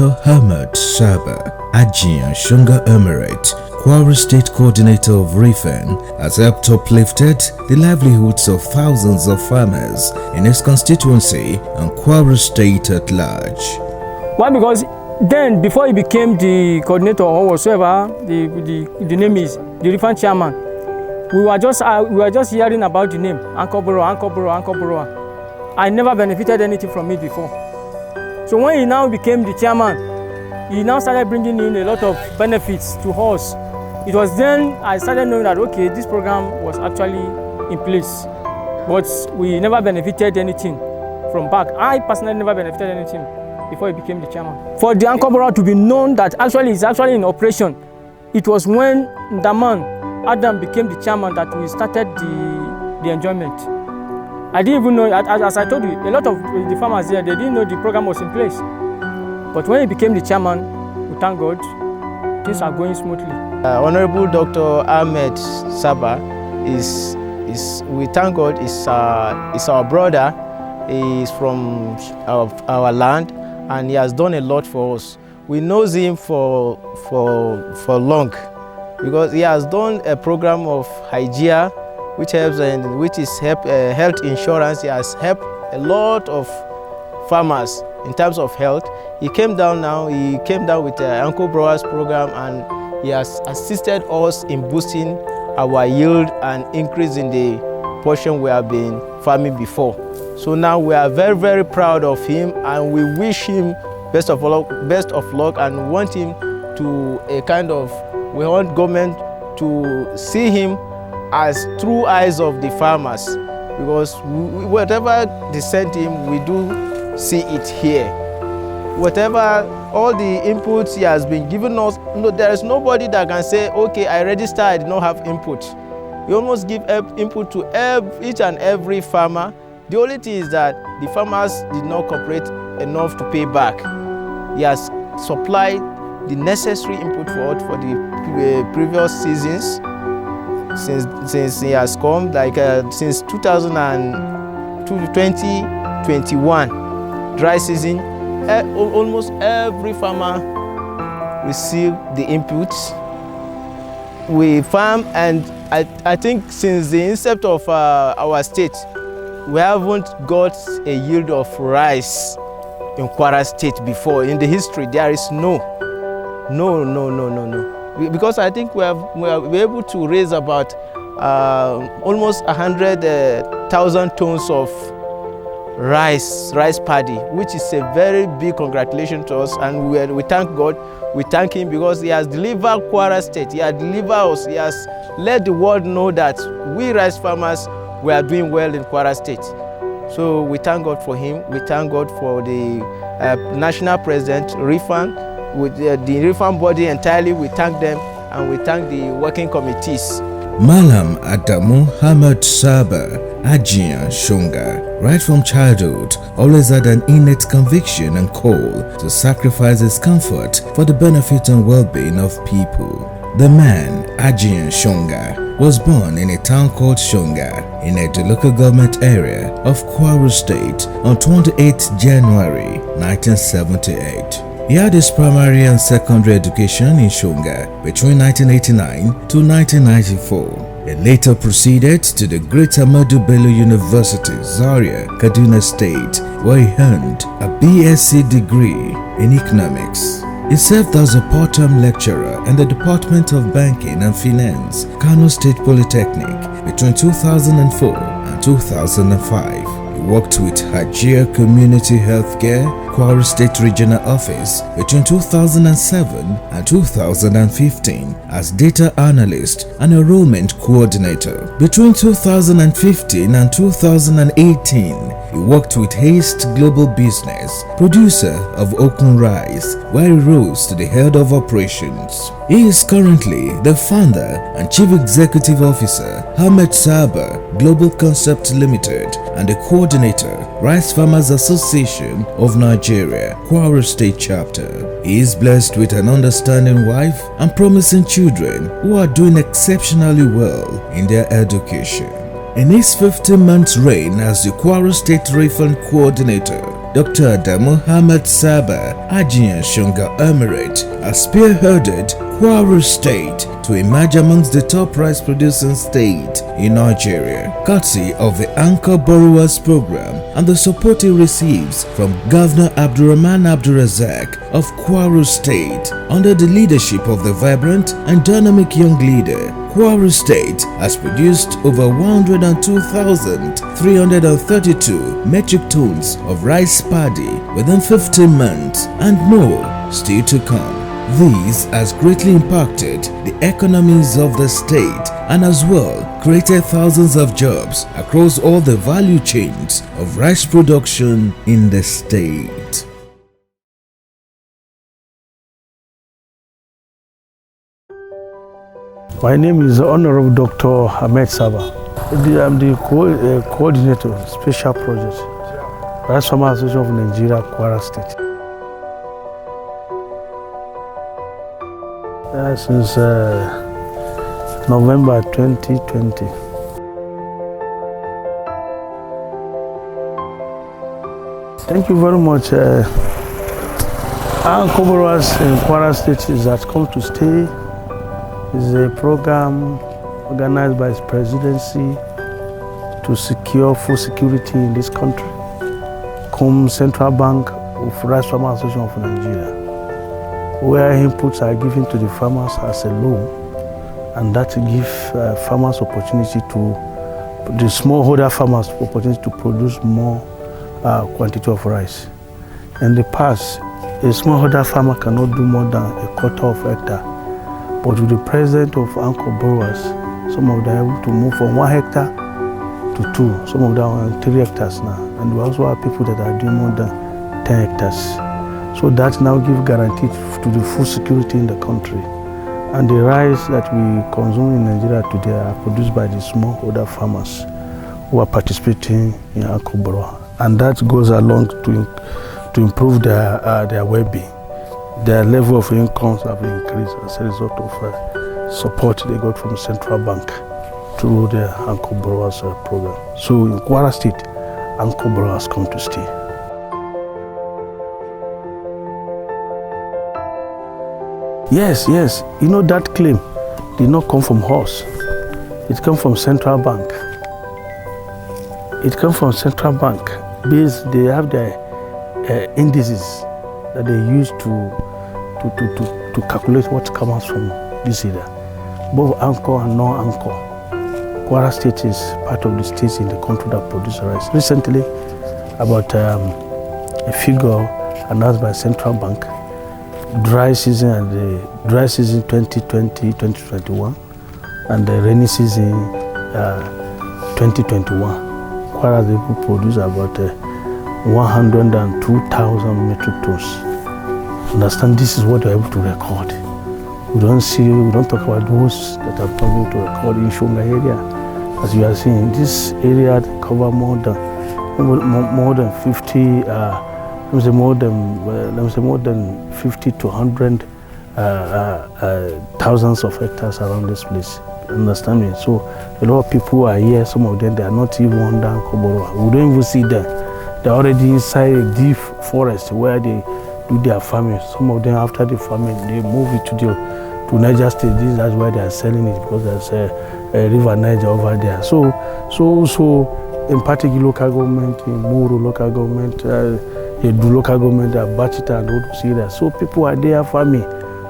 Dr. Ahmed Saba, Ajian Shunga Emirate, Kwara State Coordinator of REFEN, has helped uplifted the livelihoods of thousands of farmers in his constituency and Kwara State at large. Why? Because then, before he became the coordinator or whatsoever the name is, the REFEN chairman, we were just hearing about the name Anchor Borrower. I never benefited anything from it before. So when he now became the chairman, he now started bringing in a lot of benefits to us. It was then I started knowing that, okay, this program was actually in place, but we never benefited anything from back. I personally never benefited anything before he became the chairman. For the Anchor Borrower to be known that actually it's actually in operation, it was when the man, Adam, became the chairman that we started the enjoyment. I didn't even know, as I told you, a lot of the farmers there, they didn't know the program was in place. But when he became the chairman, we thank God, things are going smoothly. Honorable Dr. Ahmed Saba we thank God, is our brother. He is from our land, and he has done a lot for us. We know him for long, because he has done a program of Hygiea, which helps and which is health insurance. He has helped a lot of farmers in terms of health. He came down with the Anchor Borrowers program, and he has assisted us in boosting our yield and increasing the portion we have been farming before. So now we are very, very proud of him, and we wish him best of luck, and want him to we want government to see him as true eyes of the farmers, because whatever they sent him, we do see it here. Whatever, all the inputs he has been giving us, there is nobody that can say, okay, I registered, I did not have input. We almost give input to each and every farmer. The only thing is that the farmers did not cooperate enough to pay back. He has supplied the necessary input for the previous seasons. Since he has come, since 2021 dry season, almost every farmer received the inputs. We farm, and I think since the inception of our state, we haven't got a yield of rice in Kwara State before. In the history, there is no. Because I think we are able to raise about almost 100,000 tons of rice paddy, which is a very big congratulation to us, and we thank God. We thank him because he has delivered Kwara State. He has delivered us. He has let the world know that we rice farmers, we are doing well in Kwara State. So we thank God for him. We thank God for the national president, REFEN. With the REFEN body entirely, we thank them, and we thank the working committees. Malam Adamu Ahmed Saba, Ajian Shunga, right from childhood, always had an innate conviction and call to sacrifice his comfort for the benefit and well-being of people. The man, Ajian Shunga, was born in a town called Shunga in the local government area of Kwara State on 28 January 1978. He had his primary and secondary education in Shunga between 1989 to 1994. He later proceeded to the Great Ahmadu Bello University, Zaria, Kaduna State, where he earned a BSc degree in economics. He served as a part-time lecturer in the Department of Banking and Finance, Kano State Polytechnic, between 2004 and 2005. He worked with Hygeia Community Healthcare, Kwara State Regional Office between 2007 and 2015 as data analyst and enrollment coordinator. Between 2015 and 2018, he worked with Haste Global Business, producer of Okun Rice, where he rose to the head of operations. He is currently the founder and chief executive officer, Ahmed Saba Global Concept Limited, and the coordinator, Rice Farmers Association of Nigeria, Kwara State Chapter. He is blessed with an understanding wife and promising children who are doing exceptionally well in their education. In his 15 months reign as the Kwara State REFEN coordinator, Dr. Muhammad Saba Ajian Shunga Emirate has spearheaded Kwara State to emerge amongst the top rice-producing state in Nigeria, courtesy of the Anchor Borrowers Program and the support he receives from Governor Abdurrahman Abdurrazak of Kwara State. Under the leadership of the vibrant and dynamic young leader, Kwara State has produced over 102,332 metric tons of rice paddy within 15 months and more still to come. This has greatly impacted the economies of the state and as well created thousands of jobs across all the value chains of rice production in the state. My name is Honorary Dr. Ahmed Saba. I'm the coordinator of special project, Rice Farmers Association of Nigeria, Kwara State. Since November 2020. Thank you very much. Our Koboras in Kwara State has come to stay. It's a program organized by His Presidency to secure food security in this country. Come Central Bank of Rice Farmers Association of Nigeria, where inputs are given to the farmers as a loan, and that gives farmers opportunity to, the smallholder farmers opportunity to produce more quantity of rice. In the past, a smallholder farmer cannot do more than a quarter of hectare, but with the presence of anchor borrowers, some of them are able to move from 1 hectare to 2, some of them are 3 hectares now, and we also have people that are doing more than 10 hectares. So that now gives guarantee to the food security in the country. And the rice that we consume in Nigeria today are produced by the smallholder farmers who are participating in anchor borrower. And that goes along to improve their well-being. Their level of incomes have increased as a result of support they got from Central Bank through the Anchor Borrowers program. So in Kwara State, Anchor Borrowers come to stay. Yes, you know that claim did not come from us. It came from Central Bank. It comes from Central Bank. Because they have their indices that they use to calculate what comes from this area, both anchor and non-anchor. Kwara State is part of the states in the country that produce rice. Recently, about a figure announced by Central Bank, dry season 2020-2021 and the rainy season 2021. Kwara will produce about 102,000 metric tons. Understand, this is what they're able to record. We don't talk about those that are able to record in Shunga area. As you are seeing, this area cover more than 50. More than 50 to 100 thousands of hectares around this place. Understand me? So a lot of people are here. Some of them they are not even under Koboro. We don't even see them. They're already inside a deep forest where they do their farming. Some of them after the farming they move it to Niger State. That's why they are selling it, because there's a river Niger over there. So in particular local government, in Muru local government, Edu local government, Bachita and all those areas. So people are there farming,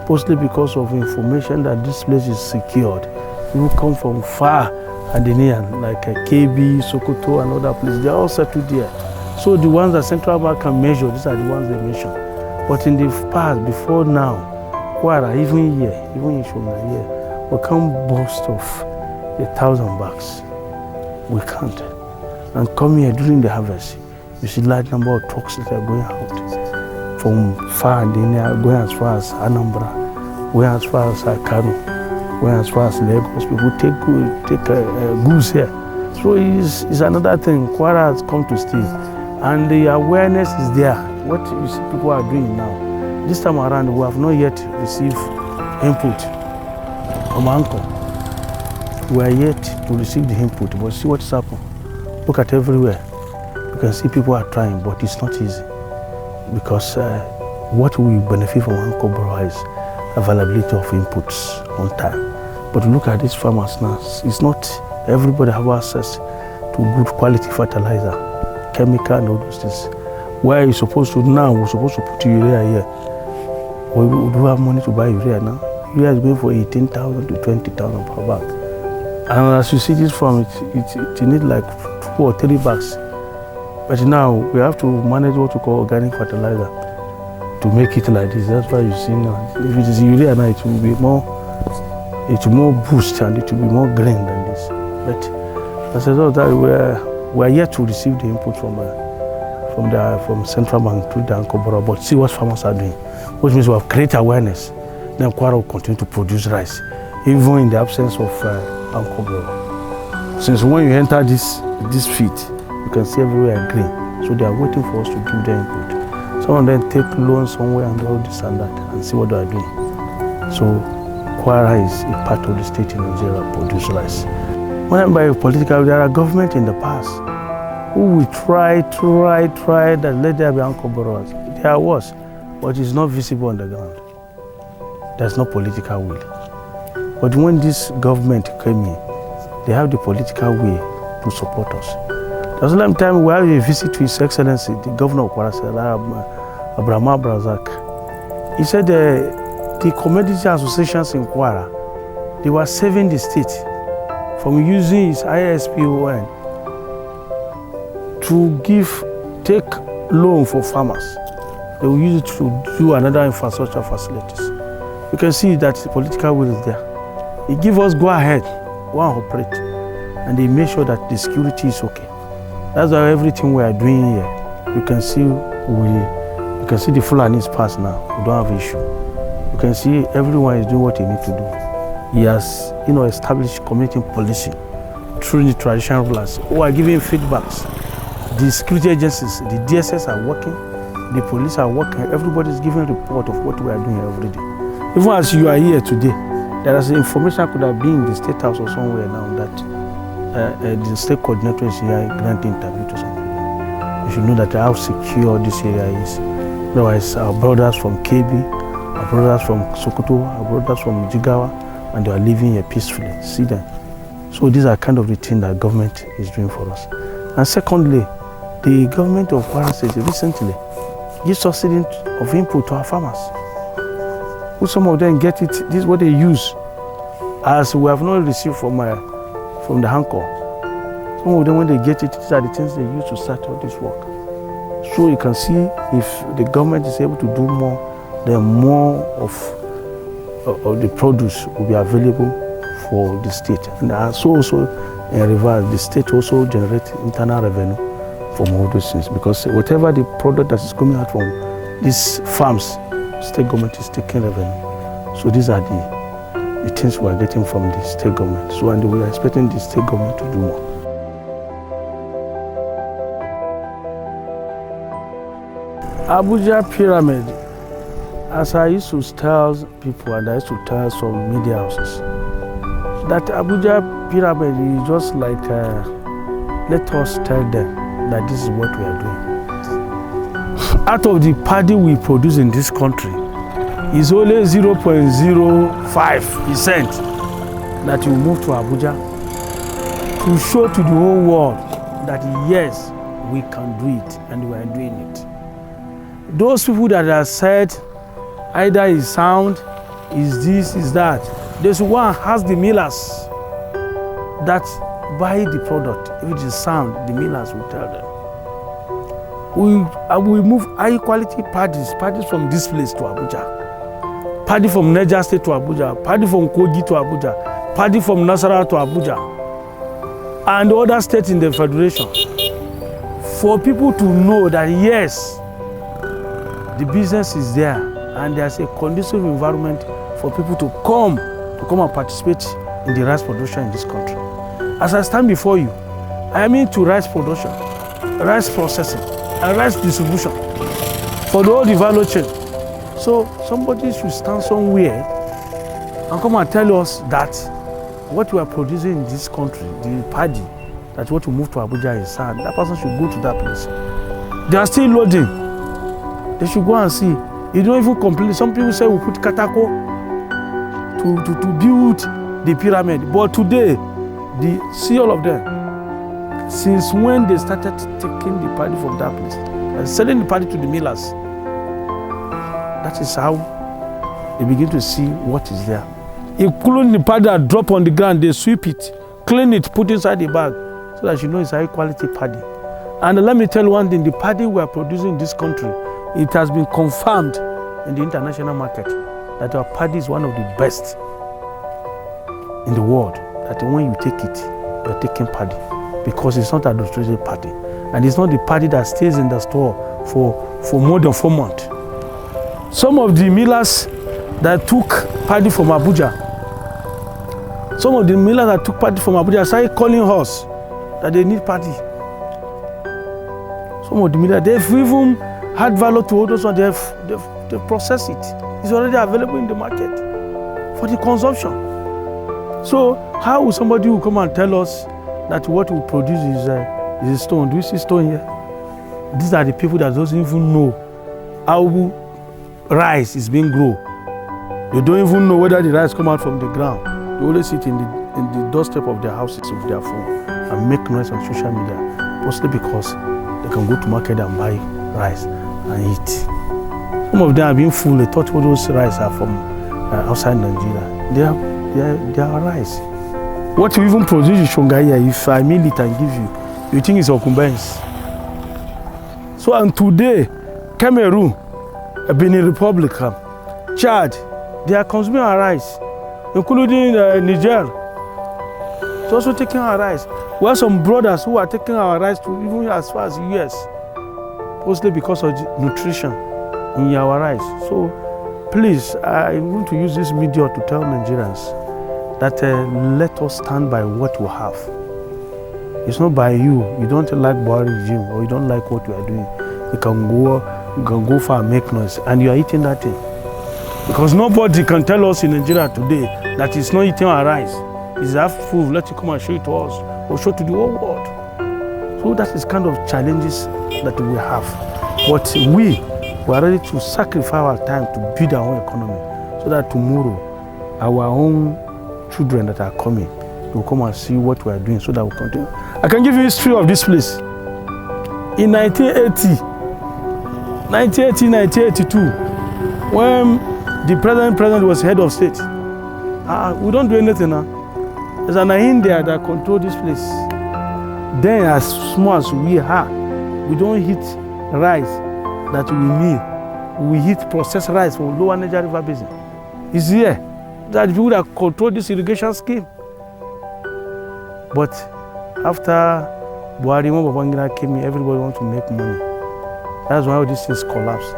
mostly because of information that this place is secured. People come from far and near, like KB, Sokoto and other places. They are all settled there. So the ones that Central Bank can measure, these are the ones they measure. But in the past, before now, Kwara, even here, even in Shunga here, we can't boast of 1,000 bags. We can't. And come here during the harvest, you see large number of trucks that are going out from far and near, going as far as Anambra, going as far as Kano, going as far as Lagos. People take goods here. So it's another thing. Kwara has come to stay, and the awareness is there. What you see people are doing now. This time around, we have not yet received input from Anchor. We are yet to receive the input, but see what's happened. Look at everywhere. You can see people are trying, but it's not easy. because what we benefit from Ankoboro is availability of inputs on time. But look at these farmers now. It's not everybody have access to good quality fertilizer, chemical and all those things. Where you're supposed to now, we're supposed to put urea here. We do have money to buy urea now. Urea is going for 18,000 to 20,000 per bag. And as you see this farm, it needs like 2 or 3 bags. But now we have to manage what we call organic fertilizer to make it like this. That's why you see now. If it is urea now, it will be more boost and it will be more green than this. But as a result of that, we are yet to receive the input from central bank to the Ankoboro, but see what farmers are doing, which means we have created awareness. Then Kwara will continue to produce rice, even in the absence of Ankoboro. Since when you enter this field, you can see everywhere green. So they are waiting for us to give them input. Some of them take loans somewhere and all this and that and see what they are doing. So Kwara is a part of the state in Nigeria that produce rice. When by political, there are governments in the past who will try that let there be Ankoboro. There was, but it's not visible on the ground. There's no political will. But when this government came in, they have the political will to support us. There was a time we had a visit to His Excellency, the Governor of Kwara, Abraham Brazak. He said the community associations in Kwara, they were saving the state from using its ISPON to take loan for farmers. They will use it to do another infrastructure facilities. You can see that the political will is there. He give us go ahead, go and operate, and they make sure that the security is okay. That's why everything we are doing here, you can see the Fulani's pass now. We don't have issue. You can see everyone is doing what he needs to do. He has, established community policing through the traditional rulers who are giving feedbacks. The security agencies, the DSS are working, the police are working. Everybody is giving a report of what we are doing every day. Even as you are here today, there is information could have been in the State House or somewhere now that the state coordinator is here granting interview to some people. You should know that how secure this area is. Otherwise, our brothers from KB, our brothers from Sokoto, our brothers from Jigawa, and they are living here peacefully. See them. So these are kind of the things that government is doing for us. And secondly, the government of Kwara State recently gives subsidy of input to our farmers. Some of them get it, this is what they use, as we have not received from the Hanko. Some of them, when they get it, these are the things they use to start all this work. So you can see if the government is able to do more, then more of the produce will be available for the state. And also in reverse, the state also generates internal revenue from all those things, because whatever the product that is coming out from these farms, state government is taking revenue. So these are the things we are getting from the state government. So and we are expecting the state government to do more. Abuja pyramid, as I used to tell people and I used to tell some media houses, that Abuja pyramid is just like, let us tell them that this is what we are doing. Out of the paddy we produce in this country, is only 0.05% that will move to Abuja to show to the whole world that yes, we can do it and we are doing it. Those people that have said either is sound, is this, is that, there's one has the millers that buy the product. If it is sound, the millers will tell them. We move high quality paddies from this place to Abuja. Paddy from Niger State to Abuja, paddy from Kogi to Abuja, paddy from Nasarawa to Abuja, and other states in the Federation. For people to know that yes, the business is there and there's a conducive environment for people to come and participate in the rice production in this country. As I stand before you, I am into rice production, rice processing, and rice distribution for the whole value chain. So somebody should stand somewhere and come and tell us that what we are producing in this country, the paddy, that what we move to Abuja is sad. That person should go to that place. They are still loading. They should go and see. You don't even complain. Some people say we put katako to build the pyramid. But today, see all of them. Since when they started taking the paddy from that place and selling the paddy to the millers, that is how they begin to see what is there. Including the paddy that drop on the ground, they sweep it, clean it, put inside the bag, so that you know it's high quality paddy. And let me tell you one thing, the paddy we are producing in this country, it has been confirmed in the international market that our paddy is one of the best in the world. That when you take it, you are taking paddy, because it's not adulterated paddy, and it's not the paddy that stays in the store for more than 4 months. Some of the millers that took paddy from Abuja, started calling us that they need paddy. Some of the millers, they've even had value to all those ones, they've processed it. It's already available in the market for the consumption. So how will somebody who come and tell us that what we produce is a stone? Do you see stone here? These are the people that doesn't even know how rice is being grown. They don't even know whether the rice come out from the ground. They only sit in the doorstep of their houses with their phone and make noise on social media, mostly because they can go to market and buy rice and eat. Some of them are being fooled. They thought all those rice are from outside Nigeria. They are rice. What you even produce in Shongaya, if I mill it and give you think it's ocumbens. So and today, Cameroon, Benin Republic, Chad, they are consuming our rice, including Niger. It's also taking our rice. We have some brothers who are taking our rice to even as far as the US, mostly because of nutrition in our rice. So please, I want to use this media to tell Nigerians that let us stand by what we have. It's not by you. You don't like Buhari regime or you don't like what you are doing. You can go far and make noise, and you are eating that thing. Because nobody can tell us in Nigeria today that it's not eating our rice. It's half full. Let you come and show it to us or show to the whole world. So that is kind of challenges that we have. But we are ready to sacrifice our time to build our own economy, so that tomorrow our own children that are coming will come and see what we are doing, so that we continue. I can give you history of this place. In 1980, 1982, when the president was head of state, we don't do anything now. There's an India that control this place. Then, as small as we are, we don't eat rice that we need. We eat processed rice from Lower Niger River Basin. It's here. That the people that control this irrigation scheme. But after Buhari came in, everybody wants to make money. That's why all these things collapse.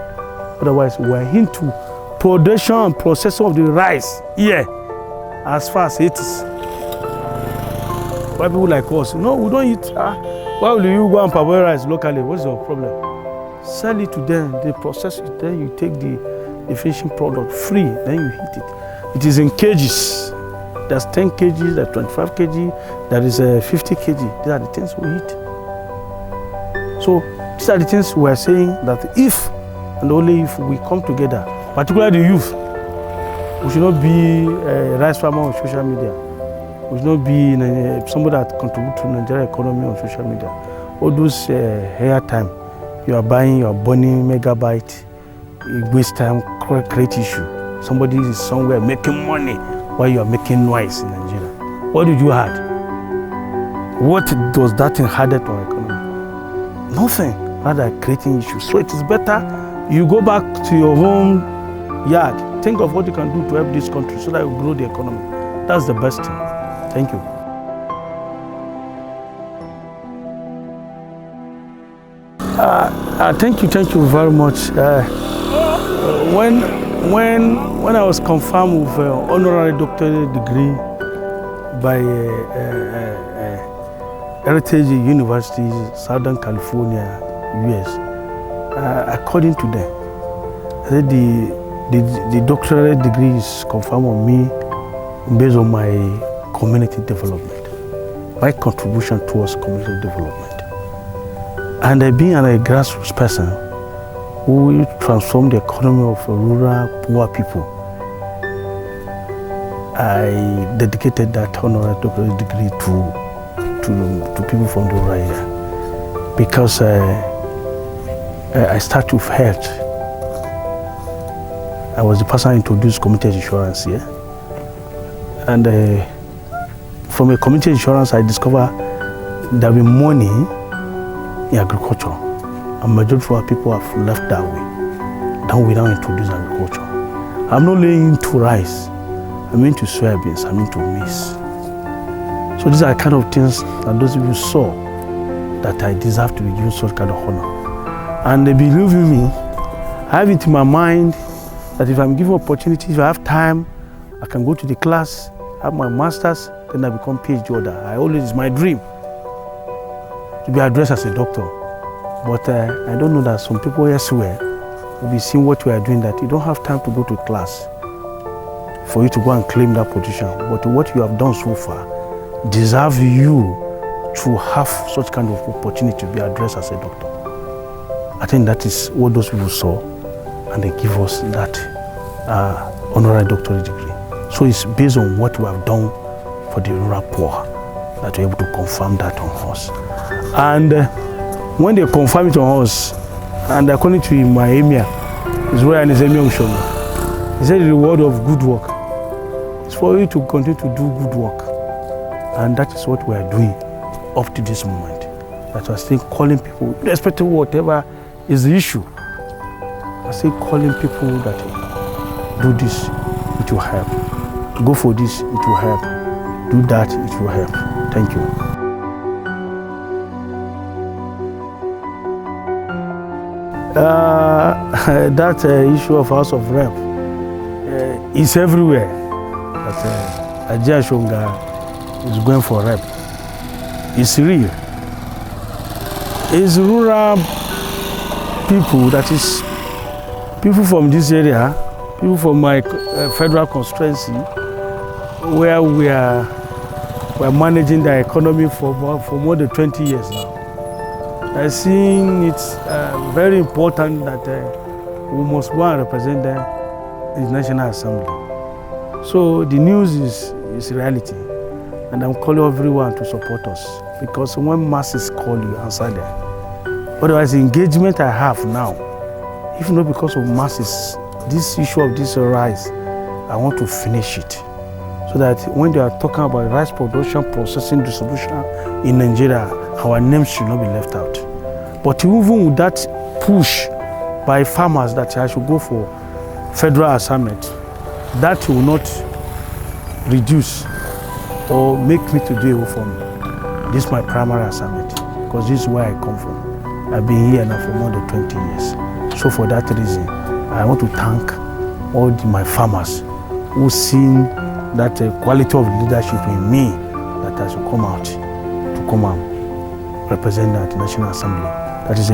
Otherwise, we're into production and processing of the rice here, as far as it is. Why people like us? No, we don't eat. Why will you go and parboil rice locally? What's your problem? Sell it to them, they process it, then you take the finishing product free, then you eat it. It is in kgs. There's 10 kg, there's 25 kg, there is 50 kg. These are the things we eat. So these are the things we are saying that if and only if we come together, particularly the youth, we should not be a rice farmer on social media. We should not be somebody that contributes to Nigerian economy on social media. All those hair time, you are buying, you are burning megabyte, you waste time, create issue. Somebody is somewhere making money while you are making noise in Nigeria. What did you add? What does that thing add to our economy? Nothing, rather creating issues. So it is better you go back to your own yard. Think of what you can do to help this country so that you grow the economy. That's the best thing. Thank you. Thank you very much. When I was confirmed with honorary doctorate degree by Heritage University, Southern California, US, according to them, the doctorate degree is confirmed on me based on my community development, my contribution towards community development. And being a grassroots person, who will transform the economy of rural poor people. I dedicated that honorary doctorate degree to people from the rural area because I started with health. I was the person who introduced community insurance here. And from a community insurance, I discovered there will be money in agriculture. And majority of our people have left that way. Then we now introduce agriculture. I'm not only into rice, I'm into soybeans, I'm into maize. So these are the kind of things that those people saw that I deserve to be given such kind of honor. And they believe in me. I have it in my mind that if I'm given opportunity, if I have time, I can go to the class, have my master's, then I become PhD holder. It's my dream to be addressed as a doctor. But I don't know that some people elsewhere will be seeing what we are doing, that you don't have time to go to class for you to go and claim that position. But what you have done so far deserves you to have such kind of opportunity to be addressed as a doctor. I think that is what those people saw, and they give us that honorary doctorate degree. So it's based on what we have done for the rural poor that we're able to confirm that on us. And when they confirm it on us, and according to my emir, His Royal Highness Emir Ushoma, he said the reward of good work is for you to continue to do good work. And that is what we are doing up to this moment. That we are still calling people, irrespective of whatever is the issue. I still calling people that do this, it will help. Go for this, it will help. Do that, it will help. Thank you. That issue of House of Rep is everywhere. That Ajia Shonga is going for rep. It's real. It's rural people, that is people from this area, people from my federal constituency, where we are managing the economy for more than 20 years now. I think it's very important that we must go and represent them in the National Assembly. So the news is reality, and I'm calling everyone to support us, because when masses call you, answer them. Otherwise, the engagement I have now, if not because of masses, this issue of this rice, I want to finish it. So that when they are talking about rice production, processing, distribution in Nigeria, our names should not be left out. But even with that push by farmers that I should go for federal assignment, that will not reduce or make me to do away from this is my primary assignment, because this is where I come from. I've been here now for more than 20 years. So for that reason, I want to thank all my farmers who seen that quality of leadership in me, that I should come out to come and represent that National Assembly. That is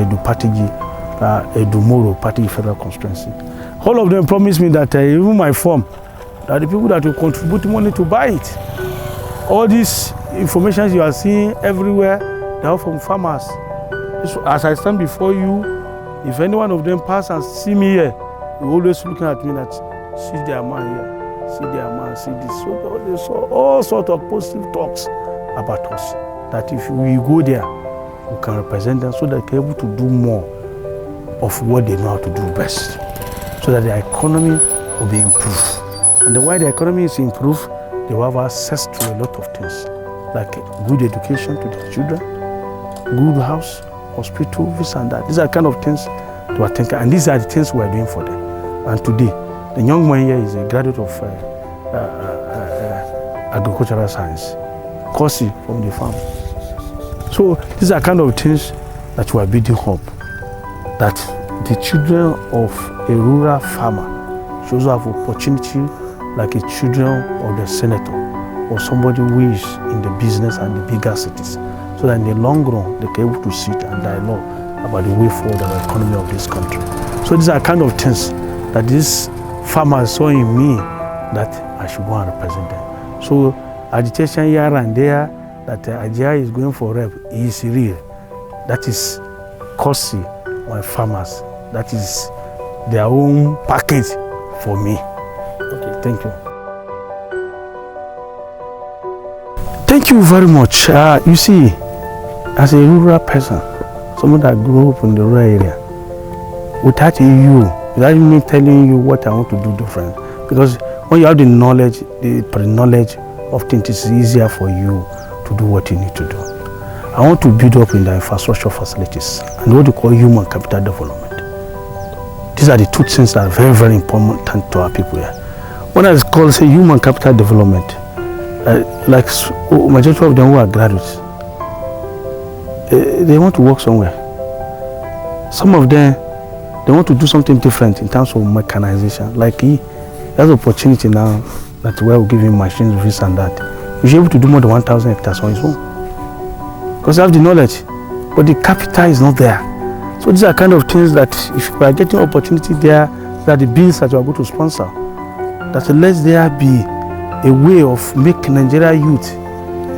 Edumoro Party Federal Constituency. All of them promised me that even my form, that the people that will contribute money to buy it. All these information you are seeing everywhere, they are from farmers. As I stand before you, if any one of them pass and see me here, they always looking at me that, see their man here, see their man, see this. So they saw all sorts of positive talks about us, that if we go there, we can represent them so that they're able to do more of what they know how to do best, so that the economy will be improved. And the way the economy is improved, they will have access to a lot of things, like good education to their children, good house, hospital, this and that. These are the kind of things they are thinking, and these are the things we are doing for them. And today, the young man here is a graduate of agricultural science, Kosi from the farm. So these are kind of things that we are building up, that the children of a rural farmer should also have opportunity like the children of the senator or somebody who is in the business and the bigger cities, so that in the long run they can be able to sit and dialogue about the way forward of the economy of this country. So these are kind of things that these farmers saw in me that I should go and represent them. So agitation here and there that Ajia is going for rep is real. That is causing my farmers That is their own package for me. Okay. Thank you. Thank you very much. You see, as a rural person, someone that grew up in the rural area, without me telling you what I want to do different, because when you have the knowledge, the pre-knowledge of things, it's easier for you to do what you need to do. I want to build up in the infrastructure facilities and what we call human capital development. These are the two things that are very, very important to our people here. When I call say human capital development, like majority of them who are graduates, they want to work somewhere. Some of them, they want to do something different in terms of mechanization. Like he has opportunity now that where we give him machines, this and that. He's able to do more than 1,000 hectares on his own. Because you have the knowledge, but the capital is not there. So these are kind of things that if you are getting opportunity there, that the bills that you are going to sponsor, that let there be a way of making Nigeria youth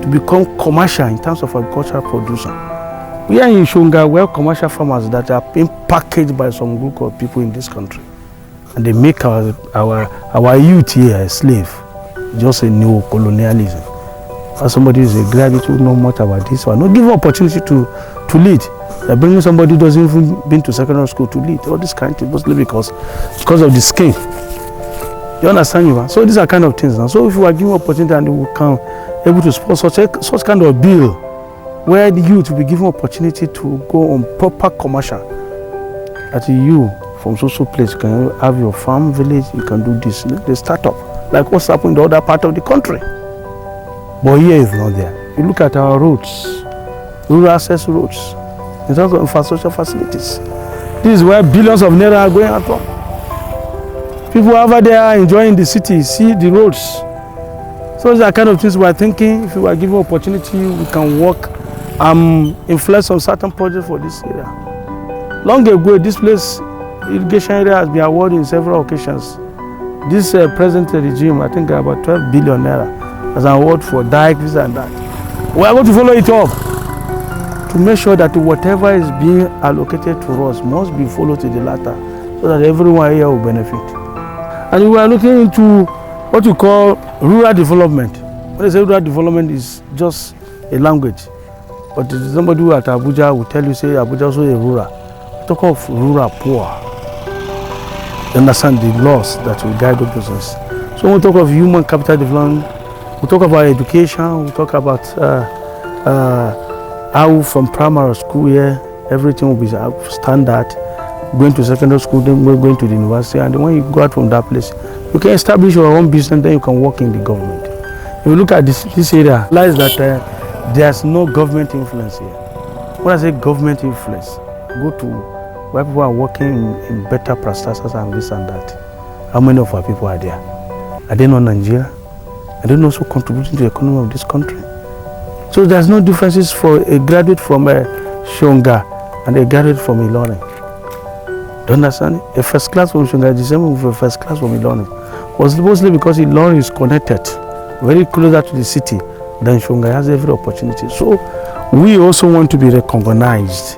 to become commercial in terms of agricultural production. We are in Shonga, we have commercial farmers that are being packaged by some group of people in this country, and they make our youth here a slave, just a new colonialism. As somebody who is a graduate who knows much about this one, no give opportunity to lead. They're bringing somebody who doesn't even been to secondary school to lead. All this kind of thing, mostly because of the scheme. You understand me, man? So these are kind of things now. So if you are given opportunity and we can able to sponsor such kind of bill where the youth will be given opportunity to go on proper commercial, that you from social place you can have your farm village, you can do this, the startup, like what's happening in the other part of the country. But here is not there. You look at our roads, rural access roads, in terms of infrastructure facilities. This is where billions of naira are going out from. People over there are enjoying the city, see the roads. So these are kind of things we are thinking. If we are given opportunity, we can work, influence on certain projects for this area. Long ago, this place, irrigation area has been awarded in several occasions. This present regime, I think about 12 billion naira as an award for dike, this and that. We are going to follow it up to make sure that whatever is being allocated to us must be followed to the latter, so that everyone here will benefit. And we are looking into what we call rural development. When they say rural development is just a language, but somebody who at Abuja will tell you, say Abuja also a rural. We talk of rural poor. You understand the laws that will guide the process. So when we talk of human capital development, we talk about education, we talk about how from primary school here, everything will be standard. Going to secondary school, then we're going to the university, and when you go out from that place, you can establish your own business, then you can work in the government. If you look at this area, realize that there's no government influence here. When I say government influence, go to where people are working in better prestations and this and that. How many of our people are there? Are they not Nigeria? Are they also contributing to the economy of this country? So there's no differences for a graduate from Shonga and a graduate from Ilorin. Do you understand? A first class from Shonga is the same with a first class from Ilorin. Was mostly because Ilorin is connected very closer to the city than Shonga has every opportunity. So we also want to be recognized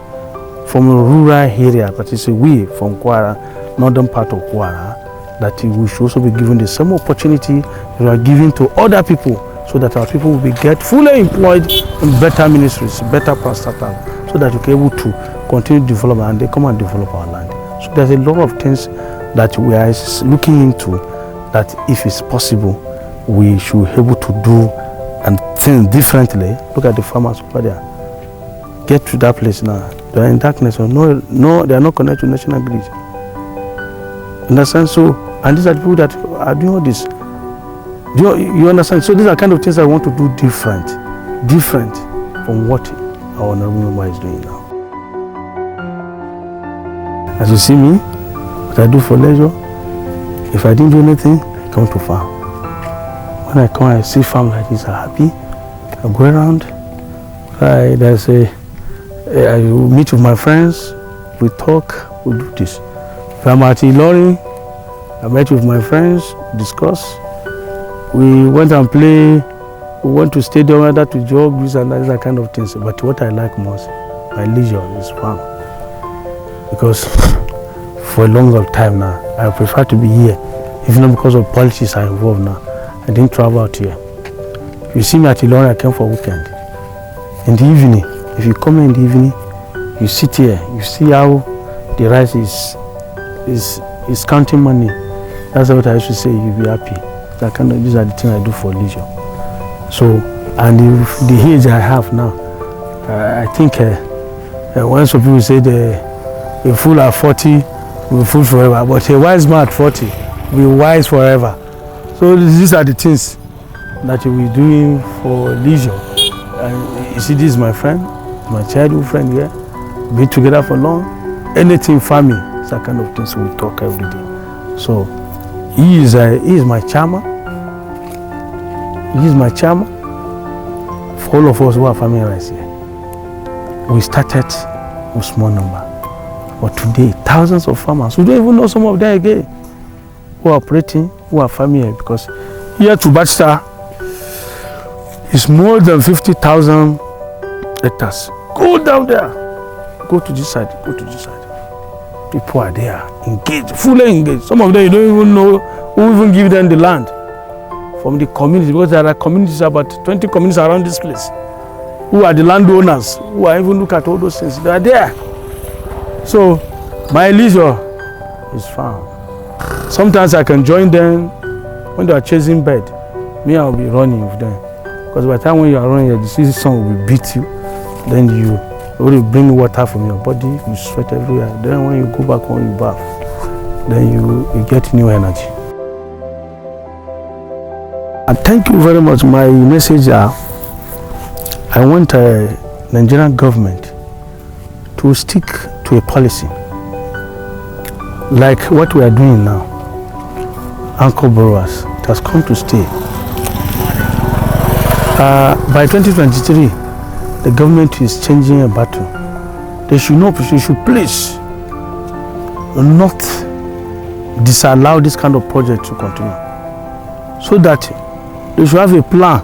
from a rural area, but it's we from Kwara, northern part of Kwara, that we should also be given the same opportunity we are giving to other people, so that our people will be get fully employed in better ministries, better parastatals, so that we can be able to continue development and they come and develop our land. So there's a lot of things that we are looking into, that if it's possible, we should be able to do and think differently. Look at the farmers over there. Get to that place now. They are in darkness. No, they are not connected to national grid. Understand? So, and these are the people that are doing all this. You understand? So these are kind of things I want to do different from what our honorable member is doing now. As you see me, what I do for leisure, if I didn't do anything, I come to farm. When I come, I see farm like this, I'm happy. I go around. I meet with my friends, we talk, we do this. If I'm at Ilorin, I met with my friends, discuss. We went and play, we went to stadium, either to jog, this and that kind of things. But what I like most, my leisure, is farm. Because for a longer time now. I prefer to be here, even though because of politics are involved now. I didn't travel out here. You see me at Ilorin, I came for weekend. In the evening, if you come in the evening, you sit here, you see how the rice is counting money. That's what I used to say, you'll be happy. These are the things I do for leisure. So, and the age I have now, I think when some people say a fool at 40 will be fool forever, but a wise man at 40 will be wise forever. So these are the things that you will be doing for leisure. And you see, this is my friend, my childhood friend here. Been together for long. Anything family, it's that kind of things we talk every day. So he is my chairman. He is my chairman. For all of us who are family rights here, we started with small number, but today thousands of farmers. We don't even know some of them again who are operating, who are family here, because here to Bachta is more than 50,000 hectares. Go down there, go to this side, go to this side. People are there, engaged, fully engaged. Some of them you don't even know who even give them the land from the community, because there are communities, about 20 communities around this place, who are the landowners, who are even look at all those things. They are there. So my leisure is found. Sometimes I can join them when they are chasing bird. Me, I will be running with them. Because by the time when you are running, the sun will beat you. Then you will bring water from your body, you sweat everywhere. Then when you go back home, you bath. Then you get new energy. And thank you very much. My message I want Nigerian government to stick to a policy like what we are doing now. Anchor borrowers, it has come to stay. By 2023, the government is changing a battle. They should please not disallow this kind of project to continue, so that they should have a plan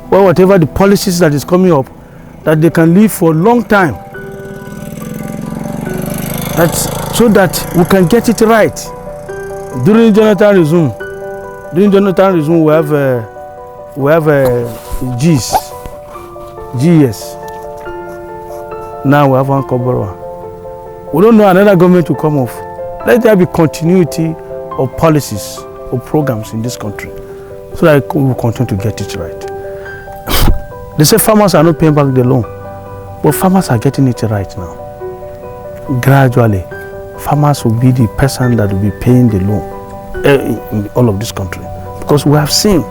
where whatever the policies that is coming up, that they can live for a long time. So that we can get it right. During Jonathan resume, we have GS. Now we have one Kwara. We don't know another government to come off. Let there be continuity of policies or programs in this country, so that we will continue to get it right. They say farmers are not paying back the loan, but farmers are getting it right now. Gradually, farmers will be the person that will be paying the loan in all of this country, because we have seen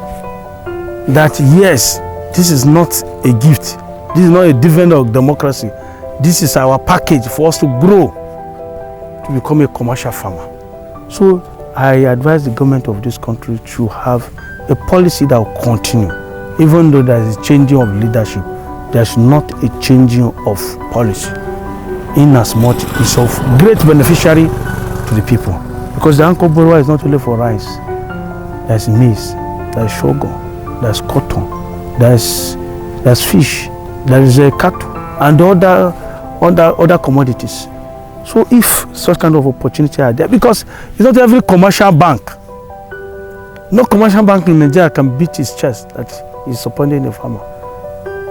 that yes, this is not a gift, this is not a dividend of democracy, this is our package for us to grow to become a commercial farmer. So I advise the government of this country to have a policy that will continue. Even though there is a changing of leadership, there's not a changing of policy, in as much is of great beneficiary to the people. Because the Anchor borrower is not only for rice. There's maize, there's sugar, there's cotton, there's fish, there is cattle, and other commodities. So if such kind of opportunity are there, because it's not every commercial bank, no commercial bank in Nigeria can beat his chest that he's supporting a farmer.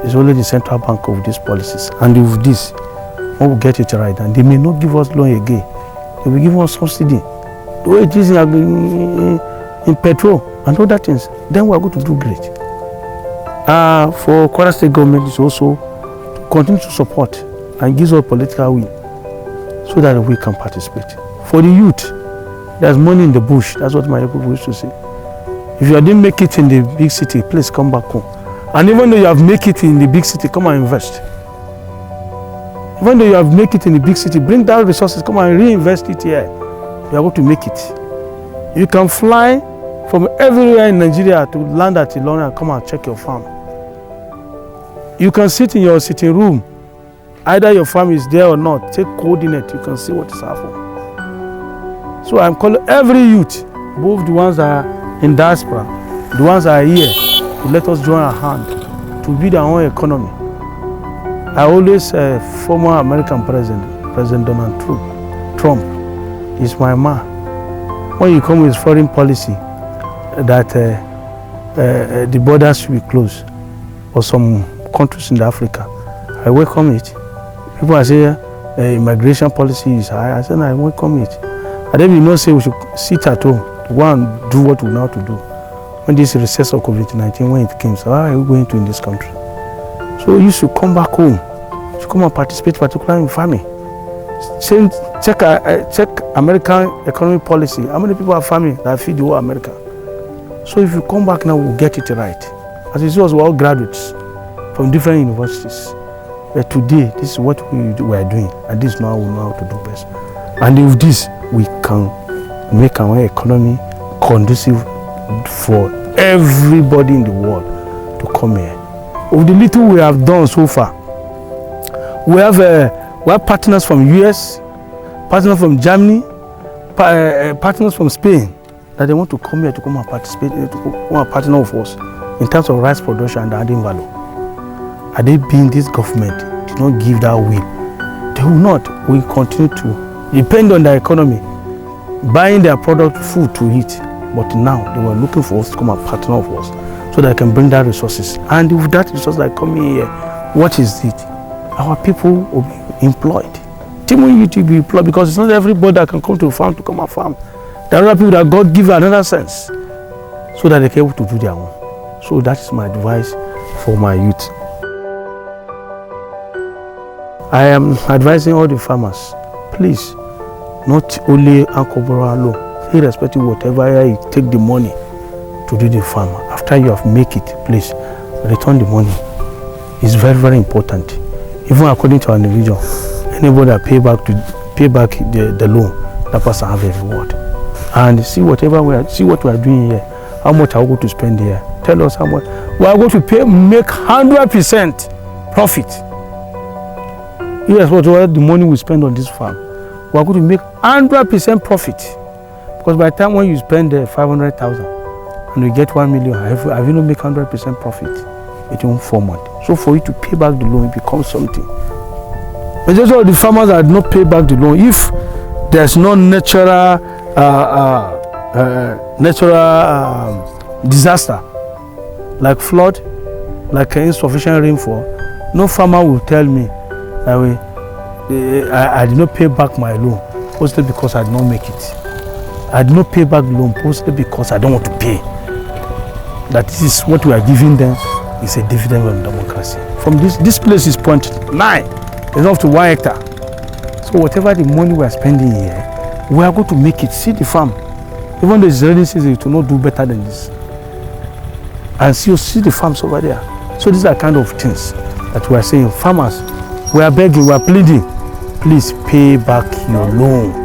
It's only the central bank of these policies. And with this, we will get it right. And they may not give us loan again. They will give us subsidy. The way it is in petrol and other things, then we are going to do great. For Kwara State government is also to continue to support and give us political will, so that we can participate. For the youth, there's money in the bush. That's what my people used to say. If you didn't make it in the big city, please come back home. And even though you have made it in the big city, come and invest. Even though you have made it in the big city, bring down resources, come and reinvest it here. You are going to make it. You can fly from everywhere in Nigeria to land at Ilorin and come and check your farm. You can sit in your sitting room. Either your farm is there or not, take coordinate, you can see what is happening. So I'm calling every youth, both the ones that are in diaspora, the ones that are here, to let us join our hand to build our own economy. I always former American President Donald Trump, is my man. When you come with foreign policy that the borders should be closed for some countries in Africa, I welcome it. People are saying immigration policy is high. I said, I welcome it. And then we not say we should sit at home to go and do what we know how to do. When this recess of COVID-19, when it came, so how are we going to in this country? So you should come back home. You should come and participate, particularly in farming. Check American economic policy. How many people are farming that feed the whole America? So if you come back now, we'll get it right. As you see, we're all graduates from different universities. But today, this is what we are doing, and this is now we know how to do best. And with this, we can make our economy conducive for everybody in the world to come here. With the little we have done so far, we have partners from US, partners from Germany, partners from Spain that they want to come here to come and participate, to come and partner with us in terms of rice production and adding value. Are they being this government did not give that will? They will not. We continue to depend on the economy, buying their product, food to eat. But now they were looking for us to come and partner with us so that they can bring that resources. And with that resource that come in here, what is it? Our people will be employed. Team will need to be employed because it's not everybody that can come to a farm to come and farm. There are other people that God give another sense so that they can be able to do their own. So that is my advice for my youth. I am advising all the farmers, please, not only Ankoboro alone, irrespective of whatever you take the money to do the farm. After you have make it, please return the money. It's very, very important. Even according to our religion, anybody that pay back the loan, that person have a reward. And see what we are doing here. How much are we going to spend here? Tell us how much. We are going to make 100% profit. Here's what the money we spend on this farm. We are going to make 100% profit. Because by the time when you spend 500,000 and you get 1 million, have you not make 100% profit? It won't 4 months. So for you to pay back the loan, it becomes something. But just all the farmers that not pay back the loan, if there's no natural disaster like flood, like insufficient rainfall, no farmer will tell me that I did not pay back my loan, mostly because I did not make it. I did not pay back the loan, mostly because I don't want to pay. That is what we are giving them is a dividend on democracy. From this place is 0.9, enough to 1 hectare. So whatever the money we are spending here, we are going to make it. See the farm. Even though it's rainy season, it will not do better than this. And see the farms over there. So these are kind of things that we are saying. Farmers, we are begging, we are pleading, please pay back your loan.